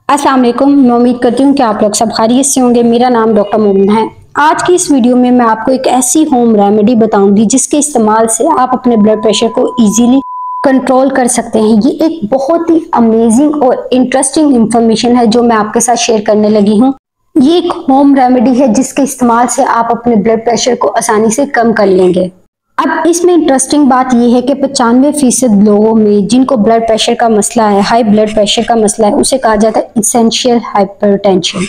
अस्सलाम वालेकुम। मैं उम्मीद करती हूँ कि आप लोग सब खैरियत से होंगे। मेरा नाम डॉक्टर मोमिन है। आज की इस वीडियो में मैं आपको एक ऐसी होम रेमेडी बताऊंगी जिसके इस्तेमाल से आप अपने ब्लड प्रेशर को इजीली कंट्रोल कर सकते हैं। ये एक बहुत ही अमेजिंग और इंटरेस्टिंग इंफॉर्मेशन है जो मैं आपके साथ शेयर करने लगी हूँ। ये एक होम रेमेडी है जिसके इस्तेमाल से आप अपने ब्लड प्रेशर को आसानी से कम कर लेंगे। अब इसमें इंटरेस्टिंग बात यह है कि 95% लोगों में जिनको ब्लड प्रेशर का मसला है, हाई ब्लड प्रेशर का मसला है, उसे कहा जाता है इसेंशियल हाइपरटेंशन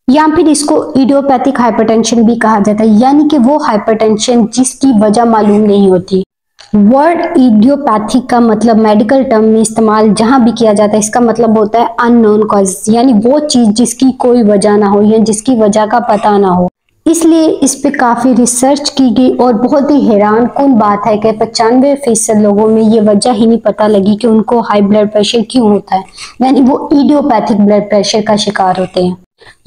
या फिर इसको इडियोपैथिक हाइपरटेंशन भी कहा जाता है, यानी कि वो हाइपरटेंशन जिसकी वजह मालूम नहीं होती। वर्ड इडियोपैथिक का मतलब मेडिकल टर्म में इस्तेमाल जहां भी किया जाता है, इसका मतलब होता है अननोन कॉज, यानी वो चीज जिसकी कोई वजह ना हो या जिसकी वजह का पता ना हो। इसलिए इस पे काफी रिसर्च की गई और बहुत ही हैरान कुन बात है कि 95% लोगों में ये वजह ही नहीं पता लगी कि उनको हाई ब्लड प्रेशर क्यों होता है, यानी वो इडियोपैथिक ब्लड प्रेशर का शिकार होते हैं।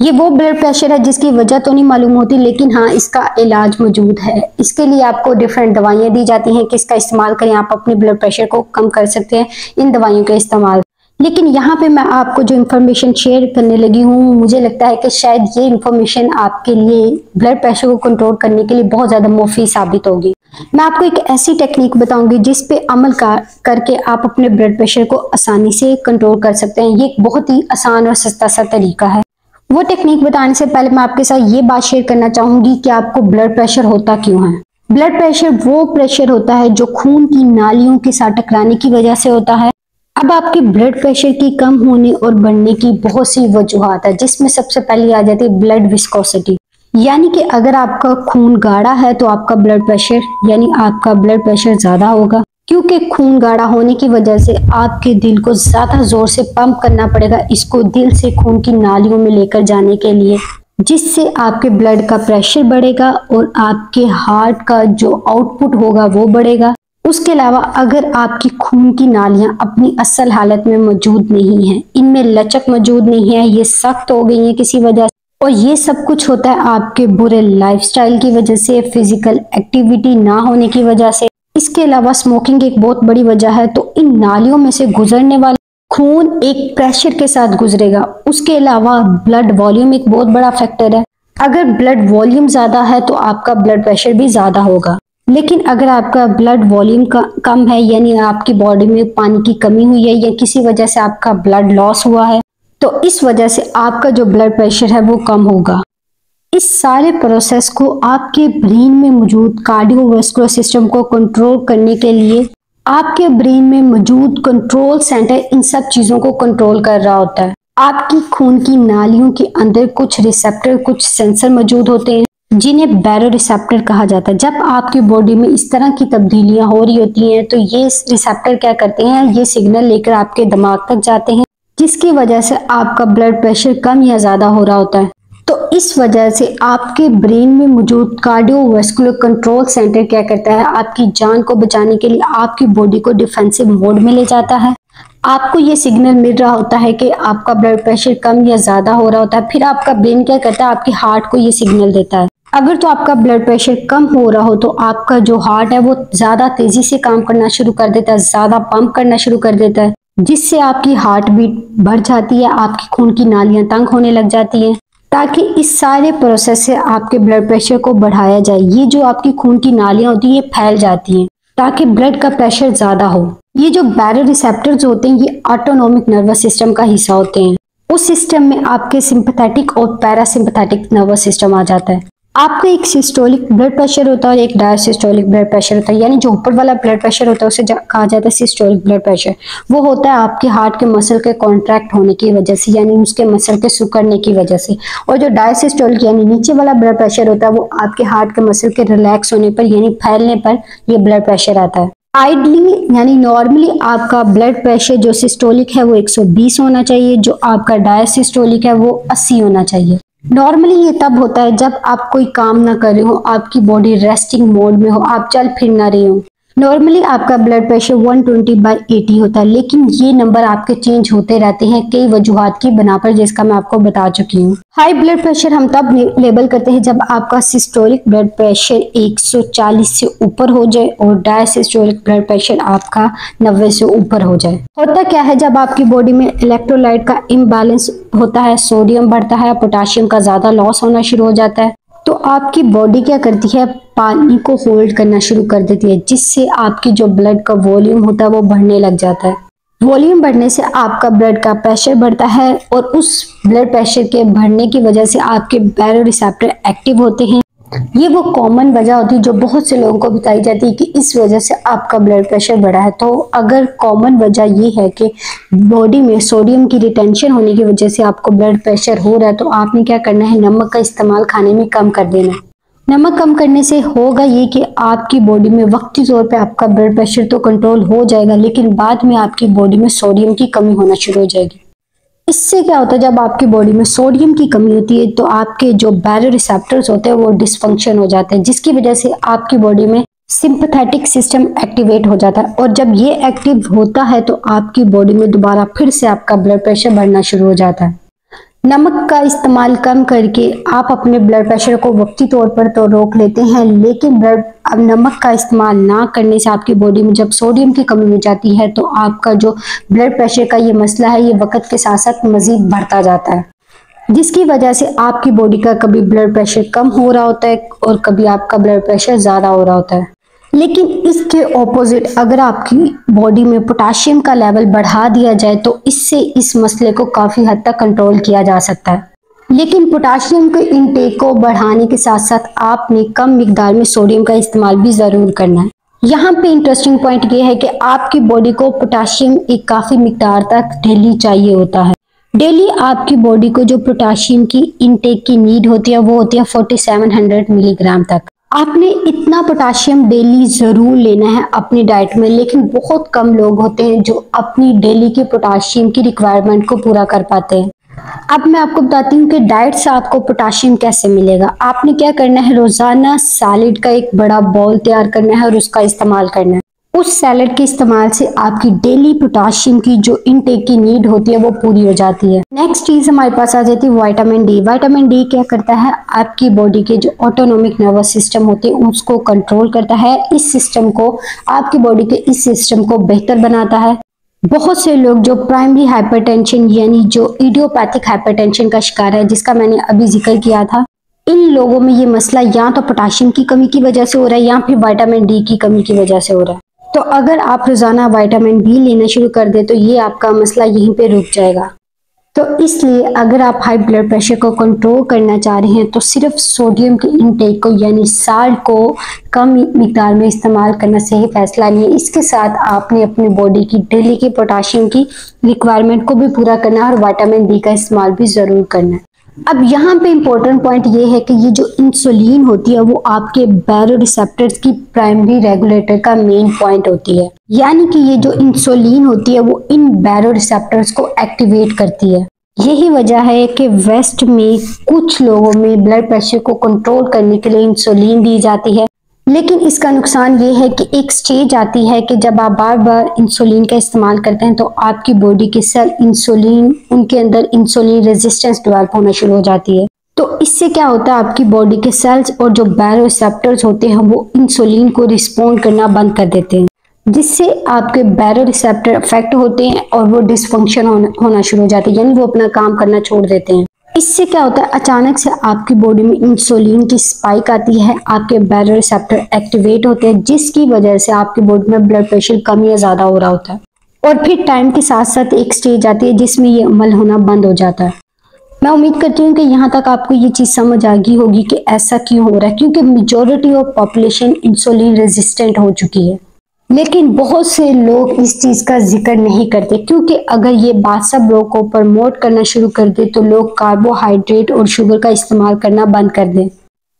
ये वो ब्लड प्रेशर है जिसकी वजह तो नहीं मालूम होती, लेकिन हाँ इसका इलाज मौजूद है। इसके लिए आपको डिफरेंट दवाइयाँ दी जाती हैं कि इसका इस्तेमाल करें, आप अपने ब्लड प्रेशर को कम कर सकते हैं इन दवाइयों के इस्तेमाल। लेकिन यहाँ पे मैं आपको जो इन्फॉर्मेशन शेयर करने लगी हूँ, मुझे लगता है कि शायद ये इन्फॉर्मेशन आपके लिए ब्लड प्रेशर को कंट्रोल करने के लिए बहुत ज़्यादा मुफीद साबित होगी। मैं आपको एक ऐसी टेक्निक बताऊंगी जिस पे अमल करके आप अपने ब्लड प्रेशर को आसानी से कंट्रोल कर सकते हैं। ये एक बहुत ही आसान और सस्ता सा तरीका है। वो टेक्निक बताने से पहले मैं आपके साथ ये बात शेयर करना चाहूंगी कि आपको ब्लड प्रेशर होता क्यों है। ब्लड प्रेशर वो प्रेशर होता है जो खून की नालियों के साथ टकराने की वजह से होता है। अब आपके ब्लड प्रेशर की कम होने और बढ़ने की बहुत सी वजूहात है, जिसमें सबसे पहले आ जाती है ब्लड विस्कोसिटी, यानी कि अगर आपका खून गाढ़ा है तो आपका ब्लड प्रेशर ज्यादा होगा, क्योंकि खून गाढ़ा होने की वजह से आपके दिल को ज्यादा जोर से पंप करना पड़ेगा इसको दिल से खून की नालियों में लेकर जाने के लिए, जिससे आपके ब्लड का प्रेशर बढ़ेगा और आपके हार्ट का जो आउटपुट होगा वो बढ़ेगा। उसके अलावा अगर आपकी खून की नालियां अपनी असल हालत में मौजूद नहीं है, इनमें लचक मौजूद नहीं है, ये सख्त हो गई है किसी वजह से, और ये सब कुछ होता है आपके बुरे लाइफस्टाइल की वजह से, फिजिकल एक्टिविटी ना होने की वजह से। इसके अलावा स्मोकिंग एक बहुत बड़ी वजह है। तो इन नालियों में से गुजरने वाला खून एक प्रेशर के साथ गुजरेगा। उसके अलावा ब्लड वॉल्यूम एक बहुत बड़ा फैक्टर है। अगर ब्लड वॉल्यूम ज्यादा है तो आपका ब्लड प्रेशर भी ज्यादा होगा। लेकिन अगर आपका ब्लड वॉल्यूम कम है, यानी आपकी बॉडी में पानी की कमी हुई है या किसी वजह से आपका ब्लड लॉस हुआ है, तो इस वजह से आपका जो ब्लड प्रेशर है वो कम होगा। इस सारे प्रोसेस को आपके ब्रेन में मौजूद कार्डियोवास्कुलर सिस्टम को कंट्रोल करने के लिए आपके ब्रेन में मौजूद कंट्रोल सेंटर इन सब चीजों को कंट्रोल कर रहा होता है। आपकी खून की नालियों के अंदर कुछ रिसेप्टर, कुछ सेंसर मौजूद होते हैं जिन्हें बैरो रिसेप्टर कहा जाता है। जब आपकी बॉडी में इस तरह की तब्दीलियां हो रही होती हैं तो ये रिसेप्टर क्या करते हैं, ये सिग्नल लेकर आपके दिमाग तक जाते हैं, जिसकी वजह से आपका ब्लड प्रेशर कम या ज्यादा हो रहा होता है। तो इस वजह से आपके ब्रेन में मौजूद कार्डियोवास्कुलर कंट्रोल सेंटर क्या करता है, आपकी जान को बचाने के लिए आपकी बॉडी को डिफेंसिव मोड में ले जाता है। आपको ये सिग्नल मिल रहा होता है कि आपका ब्लड प्रेशर कम या ज्यादा हो रहा होता है। फिर आपका ब्रेन क्या करता है, आपके हार्ट को ये सिग्नल देता है। अगर तो आपका ब्लड प्रेशर कम हो रहा हो तो आपका जो हार्ट है वो ज्यादा तेजी से काम करना शुरू कर देता है, ज्यादा पंप करना शुरू कर देता है, जिससे आपकी हार्ट बीट बढ़ जाती है, आपकी खून की नालियां तंग होने लग जाती हैं, ताकि इस सारे प्रोसेस से आपके ब्लड प्रेशर को बढ़ाया जाए। ये जो आपकी खून की नालियां होती है ये फैल जाती हैं ताकि ब्लड का प्रेशर ज्यादा हो। ये जो बैरो रिसेप्टर्स होते हैं ये ऑटोनोमिक नर्वस सिस्टम का हिस्सा होते हैं। उस सिस्टम में आपके सिंपैथेटिक और पैरासिम्पैथेटिक नर्वस सिस्टम आ जाता है। आपका एक सिस्टोलिक ब्लड प्रेशर होता है और एक डायसिस्टोलिक ब्लड प्रेशर होता है, यानी जो ऊपर वाला ब्लड प्रेशर होता है उसे कहा जाता है सिस्टोलिक ब्लड प्रेशर। वो होता है आपके हार्ट के मसल के कॉन्ट्रैक्ट होने की वजह से, यानी उसके मसल के सिकुड़ने की वजह से। और जो डायसिस्टोलिक यानी नीचे वाला ब्लड प्रेशर होता है वो आपके हार्ट के मसल के रिलैक्स होने पर, यानी फैलने पर ये ब्लड प्रेशर आता है। आइडली यानी नॉर्मली आपका ब्लड प्रेशर जो सिस्टोलिक है वो 120 होना चाहिए, जो आपका डायसिस्टोलिक है वो 80 होना चाहिए। नॉर्मली ये तब होता है जब आप कोई काम ना कर रहे हो, आपकी बॉडी रेस्टिंग मोड में हो, आप चल फिर ना रहे हो। नॉर्मली आपका ब्लड प्रेशर 120/80 होता है, लेकिन ये नंबर आपके चेंज होते रहते हैं कई वजूहात की बना पर, जिसका मैं आपको बता चुकी हूँ। हाई ब्लड प्रेशर हम तब लेबल करते हैं जब आपका सिस्टोलिक ब्लड प्रेशर 140 से ऊपर हो जाए और डायसिस्टोलिक ब्लड प्रेशर आपका 90 से ऊपर हो जाए। होता क्या है, जब आपकी बॉडी में इलेक्ट्रोलाइट का इम्बैलेंस होता है, सोडियम बढ़ता है, पोटाशियम का ज्यादा लॉस होना शुरू हो जाता है, तो आपकी बॉडी क्या करती है, पानी को होल्ड करना शुरू कर देती है, जिससे आपकी जो ब्लड का वॉल्यूम होता है वो बढ़ने लग जाता है। वॉल्यूम बढ़ने से आपका ब्लड का प्रेशर बढ़ता है और उस ब्लड प्रेशर के बढ़ने की वजह से आपके बैरोरिसेप्टर एक्टिव होते हैं। ये वो कॉमन वजह होती है जो बहुत से लोगों को बताई जाती है कि इस वजह से आपका ब्लड प्रेशर बढ़ा है। तो अगर कॉमन वजह ये है कि बॉडी में सोडियम की रिटेंशन होने की वजह से आपको ब्लड प्रेशर हो रहा है, तो आपने क्या करना है, नमक का इस्तेमाल खाने में कम कर देना है। नमक कम करने से होगा ये कि आपकी बॉडी में वक्ती तौर पे आपका ब्लड प्रेशर तो कंट्रोल हो जाएगा, लेकिन बाद में आपकी बॉडी में सोडियम की कमी होना शुरू हो जाएगी। इससे क्या होता है, जब आपकी बॉडी में सोडियम की कमी होती है तो आपके जो बैरोरिसेप्टर्स होते हैं वो डिसफंक्शन हो जाते हैं, जिसकी वजह से आपकी बॉडी में सिंपैथेटिक सिस्टम एक्टिवेट हो जाता है, और जब ये एक्टिव होता है तो आपकी बॉडी में दोबारा फिर से आपका ब्लड प्रेशर बढ़ना शुरू हो जाता है। नमक का इस्तेमाल कम करके आप अपने ब्लड प्रेशर को वक्ती तौर पर तो रोक लेते हैं, लेकिन अब नमक का इस्तेमाल ना करने से आपकी बॉडी में जब सोडियम की कमी हो जाती है तो आपका जो ब्लड प्रेशर का ये मसला है ये वक्त के साथ साथ मजीद बढ़ता जाता है, जिसकी वजह से आपकी बॉडी का कभी ब्लड प्रेशर कम हो रहा होता है और कभी आपका ब्लड प्रेशर ज़्यादा हो रहा होता है। लेकिन इसके ऑपोजिट अगर आपकी बॉडी में पोटाशियम का लेवल बढ़ा दिया जाए तो इससे इस मसले को काफ़ी हद तक कंट्रोल किया जा सकता है। लेकिन पोटाशियम के इनटेक को बढ़ाने के साथ साथ आपने कम मिकदार में सोडियम का इस्तेमाल भी ज़रूर करना है। यहाँ पे इंटरेस्टिंग पॉइंट ये है कि आपकी बॉडी को पोटाशियम एक काफ़ी मिकदार तक डेली चाहिए होता है। डेली आपकी बॉडी को जो पोटाशियम की इनटेक की नीड होती है वो होती है 4700 मिलीग्राम तक। आपने इतना पोटाशियम डेली ज़रूर लेना है अपनी डाइट में, लेकिन बहुत कम लोग होते हैं जो अपनी डेली की पोटाशियम की रिक्वायरमेंट को पूरा कर पाते हैं। अब मैं आपको बताती हूँ कि डाइट से आपको पोटाशियम कैसे मिलेगा। आपने क्या करना है, रोज़ाना सैलेड का एक बड़ा बाउल तैयार करना है और उसका इस्तेमाल करना है। उस सैलेड के इस्तेमाल से आपकी डेली पोटाशियम की जो इनटेक की नीड होती है वो पूरी हो जाती है। नेक्स्ट चीज हमारे पास आ जाती है विटामिन डी। विटामिन डी क्या करता है, आपकी बॉडी के जो ऑटोनोमिक नर्वस सिस्टम होते हैं उसको कंट्रोल करता है। इस सिस्टम को, आपकी बॉडी के इस सिस्टम को बेहतर बनाता है। बहुत से लोग जो प्राइमरी हाइपरटेंशन यानी जो इडियोपैथिक हाइपरटेंशन का शिकार है, जिसका मैंने अभी जिक्र किया था, इन लोगों में ये मसला या तो पोटाशियम की कमी की वजह से हो रहा है या फिर विटामिन डी की कमी की वजह से हो रहा है। तो अगर आप रोजाना विटामिन डी लेना शुरू कर दे तो ये आपका मसला यहीं पे रुक जाएगा। तो इसलिए अगर आप हाई ब्लड प्रेशर को कंट्रोल करना चाह रहे हैं तो सिर्फ सोडियम के इनटेक को यानी साल्ट को कम मिकदार में इस्तेमाल करना सही फैसला नहीं है। इसके साथ आपने अपनी बॉडी की डेली की पोटाशियम की रिक्वायरमेंट को भी पूरा करना है और विटामिन डी का इस्तेमाल भी ज़रूर करना है। अब यहाँ पे इम्पोर्टेंट पॉइंट ये है कि ये जो इंसुलिन होती है वो आपके बैरोरिसेप्टर्स की प्राइमरी रेगुलेटर का मेन पॉइंट होती है, यानी कि ये जो इंसुलिन होती है वो इन बैरोरिसेप्टर्स को एक्टिवेट करती है। यही वजह है कि वेस्ट में कुछ लोगों में ब्लड प्रेशर को कंट्रोल करने के लिए इंसुलिन दी जाती है, लेकिन इसका नुकसान ये है कि एक स्टेज आती है कि जब आप बार बार इंसुलिन का इस्तेमाल करते हैं तो आपकी बॉडी के सेल उनके अंदर इंसुलिन रेजिस्टेंस डेवलप होना शुरू हो जाती है। तो इससे क्या होता है, आपकी बॉडी के सेल्स और जो बैरोरिसेप्टर्स होते हैं वो इंसुलिन को रिस्पॉन्ड करना बंद कर देते हैं, जिससे आपके बैरोरिसेप्टर अफेक्ट होते हैं और वो डिसफंक्शन होना शुरू हो जाते हैं, यानी वो अपना काम करना छोड़ देते हैं। इससे क्या होता है, अचानक से आपकी बॉडी में इंसुलिन की स्पाइक आती है, आपके बैरोरिसेप्टर एक्टिवेट होते हैं, जिसकी वजह से आपकी बॉडी में ब्लड प्रेशर कम या ज़्यादा हो रहा होता है। और फिर टाइम के साथ साथ एक स्टेज आती है जिसमें ये अमल होना बंद हो जाता है। मैं उम्मीद करती हूँ कि यहाँ तक आपको ये चीज़ समझ आ गई होगी कि ऐसा क्यों हो रहा है, क्योंकि majority of population insulin resistant हो चुकी है। लेकिन बहुत से लोग इस चीज़ का जिक्र नहीं करते, क्योंकि अगर ये बात सब लोगों को प्रमोट करना शुरू कर दे तो लोग कार्बोहाइड्रेट और शुगर का इस्तेमाल करना बंद कर दें।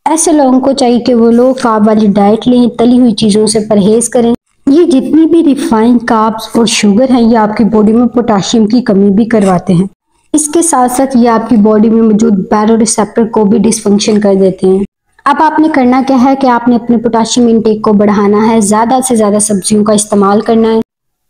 ऐसे लोगों को चाहिए कि वो लोग कार्ब वाली डाइट लें, तली हुई चीज़ों से परहेज करें। ये जितनी भी रिफाइंड कार्ब्स और शुगर हैं ये आपकी बॉडी में पोटाशियम की कमी भी करवाते हैं। इसके साथ साथ ये आपकी बॉडी में मौजूद बैरोरिसेप्टर को भी डिसफंक्शन कर देते हैं। अब आपने करना क्या है कि आपने अपने पोटाशियम इंटेक को बढ़ाना है, ज़्यादा से ज़्यादा सब्जियों का इस्तेमाल करना है,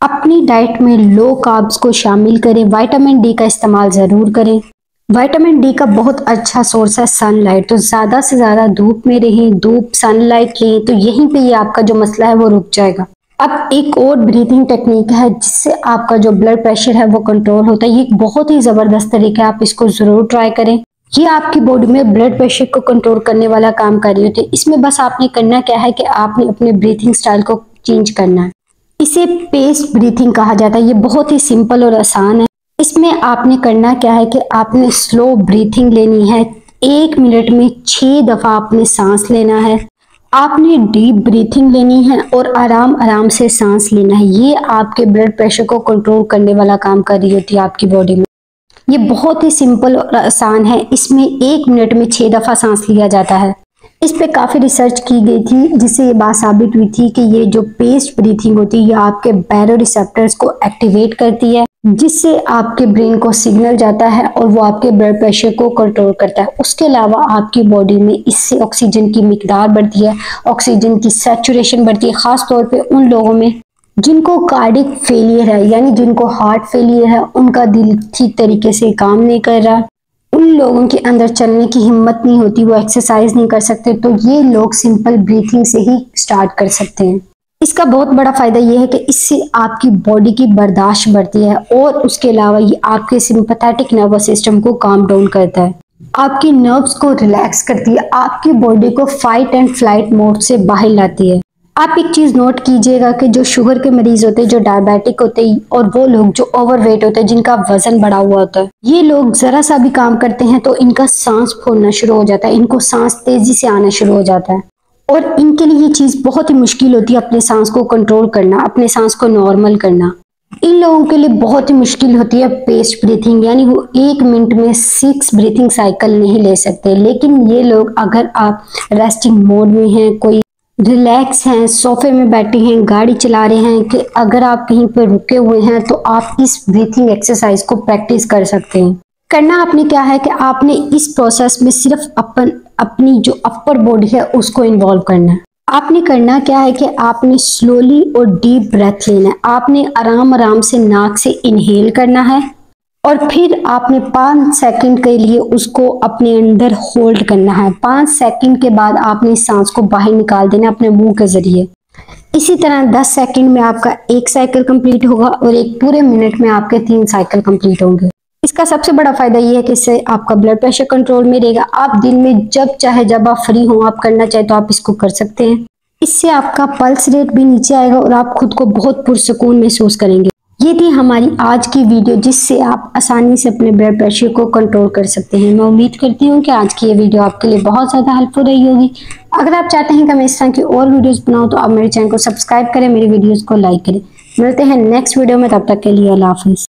अपनी डाइट में लो कार्ब्स को शामिल करें, विटामिन डी का इस्तेमाल ज़रूर करें। विटामिन डी का बहुत अच्छा सोर्स है सनलाइट, तो ज़्यादा से ज़्यादा धूप में रहें, धूप सनलाइट लें, तो यहीं पे ये आपका जो मसला है वो रुक जाएगा। अब एक और ब्रीथिंग टेक्निक है जिससे आपका जो ब्लड प्रेशर है वो कंट्रोल होता है। ये एक बहुत ही ज़बरदस्त तरीका है, आप इसको ज़रूर ट्राई करें। ये आपकी बॉडी में ब्लड प्रेशर को कंट्रोल करने वाला काम कर रही होती है। इसमें बस आपने करना क्या है कि आपने अपने ब्रीथिंग स्टाइल को चेंज करना है। इसे पेस्ट ब्रीथिंग कहा जाता है। ये बहुत ही सिंपल और आसान है। इसमें आपने करना क्या है कि आपने स्लो ब्रीथिंग लेनी है। 1 मिनट में 6 दफा आपने सांस लेना है। आपने डीप ब्रीथिंग लेनी है और आराम आराम से सांस लेना है। ये आपके ब्लड प्रेशर को कंट्रोल करने वाला काम कर रही होती है आपकी बॉडी में। ये बहुत ही सिंपल और आसान है। इसमें 1 मिनट में 6 दफा सांस लिया जाता है। इस पे काफ़ी रिसर्च की गई थी जिससे ये बात साबित हुई थी कि ये जो पेस्ट ब्रीथिंग होती है ये आपके बैरो रिसेप्टर्स को एक्टिवेट करती है, जिससे आपके ब्रेन को सिग्नल जाता है और वो आपके ब्लड प्रेशर को कंट्रोल करता है। उसके अलावा आपकी बॉडी में इससे ऑक्सीजन की मिकदार बढ़ती है, ऑक्सीजन की सैचुरेशन बढ़ती है, खास तौर पे उन लोगों में जिनको कार्डिक फेलियर है, यानी जिनको हार्ट फेलियर है, उनका दिल ठीक तरीके से काम नहीं कर रहा, उन लोगों के अंदर चलने की हिम्मत नहीं होती, वो एक्सरसाइज नहीं कर सकते, तो ये लोग सिंपल ब्रीथिंग से ही स्टार्ट कर सकते हैं। इसका बहुत बड़ा फायदा ये है कि इससे आपकी बॉडी की बर्दाश्त बढ़ती है और उसके अलावा ये आपके सिंपैथेटिक नर्वस सिस्टम को काम डाउन करता है, आपकी नर्व्स को रिलैक्स करती है, आपकी बॉडी को फाइट एंड फ्लाइट मोड से बाहर लाती है। आप एक चीज नोट कीजिएगा कि जो शुगर के मरीज होते हैं, जो डायबिटिक होते हैं और वो लोग जो ओवरवेट होते हैं, जिनका वजन बढ़ा हुआ होता है, ये लोग जरा सा भी काम करते हैं तो इनका सांस फूलना शुरू हो जाता है, इनको सांस तेजी से आना शुरू हो जाता है और इनके लिए ये चीज बहुत ही मुश्किल होती है अपने सांस को कंट्रोल करना, अपने सांस को नॉर्मल करना। इन लोगों के लिए बहुत ही मुश्किल होती है पेस्ट ब्रीथिंग, यानी वो 1 मिनट में 6 ब्रीथिंग साइकिल नहीं ले सकते। लेकिन ये लोग, अगर आप रेस्टिंग मोड में हैं, कोई रिलैक्स हैं, सोफे में बैठे हैं, गाड़ी चला रहे हैं, कि अगर आप कहीं पर रुके हुए हैं तो आप इस ब्रीथिंग एक्सरसाइज को प्रैक्टिस कर सकते हैं। करना आपने क्या है कि आपने इस प्रोसेस में सिर्फ अपनी जो अपर बॉडी है उसको इन्वॉल्व करना है। आपने करना क्या है कि आपने स्लोली और डीप ब्रेथ लेना है। आपने आराम आराम से नाक से इनहेल करना है और फिर आपने 5 सेकंड के लिए उसको अपने अंदर होल्ड करना है। 5 सेकंड के बाद आपने सांस को बाहर निकाल देना अपने मुंह के जरिए। इसी तरह 10 सेकंड में आपका 1 साइकिल कंप्लीट होगा और एक पूरे मिनट में आपके 3 साइकिल कंप्लीट होंगे। इसका सबसे बड़ा फायदा ये है कि इससे आपका ब्लड प्रेशर कंट्रोल में रहेगा। आप दिन में जब चाहे, जब आप फ्री हो, आप करना चाहे तो आप इसको कर सकते हैं। इससे आपका पल्स रेट भी नीचे आएगा और आप खुद को बहुत पुरसुकून महसूस करेंगे। ये थी हमारी आज की वीडियो जिससे आप आसानी से अपने ब्लड प्रेशर को कंट्रोल कर सकते हैं। मैं उम्मीद करती हूँ कि आज की ये वीडियो आपके लिए बहुत ज़्यादा हेल्पफुल रही होगी। अगर आप चाहते हैं कि मैं इस तरह की और वीडियोस बनाऊँ तो आप मेरे चैनल को सब्सक्राइब करें, मेरी वीडियोस को लाइक करें। मिलते हैं नेक्स्ट वीडियो में, तब तक के लिए अल्लाह हाफिज़।